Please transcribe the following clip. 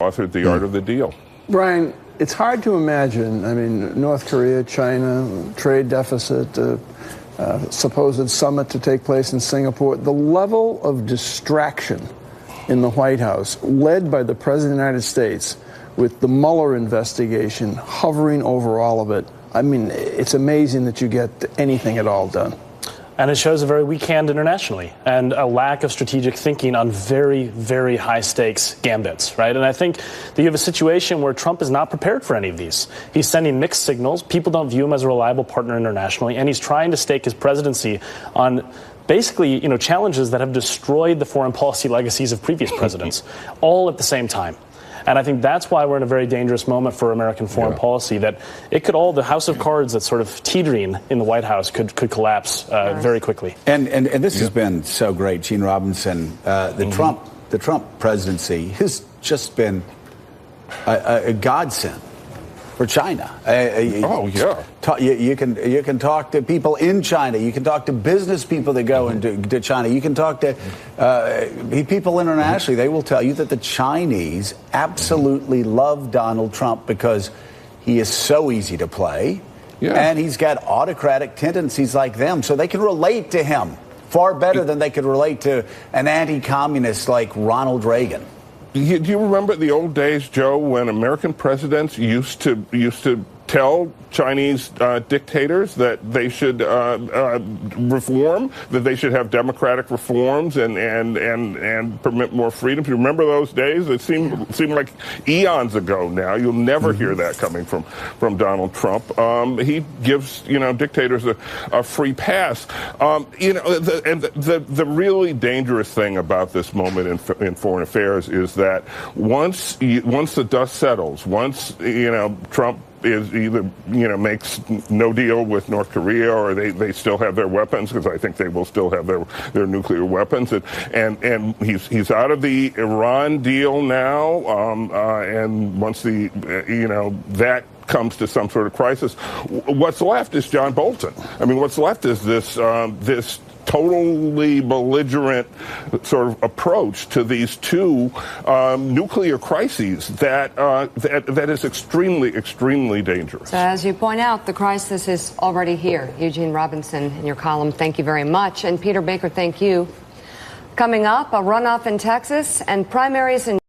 authored The Art of the Deal. Brian, it's hard to imagine, I mean, North Korea, China, trade deficit, supposed summit to take place in Singapore, the level of distraction in the White House, led by the President of the United States, with the Mueller investigation hovering over all of it. I mean, it's amazing that you get anything at all done. And it shows a very weak hand internationally and a lack of strategic thinking on very, very high-stakes gambits, right? And I think that you have a situation where Trump is not prepared for any of these. He's sending mixed signals. People don't view him as a reliable partner internationally, and he's trying to stake his presidency on basically, challenges that have destroyed the foreign policy legacies of previous presidents, all at the same time. And I think that's why we're in a very dangerous moment for American foreign policy, that it could the house of cards that's sort of teetering in the White House could collapse very quickly. And this has been so great, Gene Robinson. The Trump presidency has just been a godsend for China. You can talk to people in China. You can talk to business people that go into China. You can talk to people internationally. They will tell you that the Chinese absolutely love Donald Trump because he is so easy to play, and he's got autocratic tendencies like them. So they can relate to him far better than they could relate to an anti-communist like Ronald Reagan. Do you remember the old days, Joe, when American presidents used to tell Chinese dictators that they should reform, that they should have democratic reforms and permit more freedom? Do you remember those days? It seemed like eons ago now. You'll never hear that coming from Donald Trump. He gives dictators a free pass. The really dangerous thing about this moment in foreign affairs is that once the dust settles, once Trump is either makes no deal with North Korea, or they still have their weapons, because I think they will still have their nuclear weapons, and he's out of the Iran deal now, and once that comes to some sort of crisis, what's left is John Bolton. I mean, what's left is this totally belligerent sort of approach to these two nuclear crises that is extremely, extremely dangerous. So as you point out, the crisis is already here. Eugene Robinson, in your column, thank you very much. And Peter Baker, thank you. Coming up, a runoff in Texas and primaries in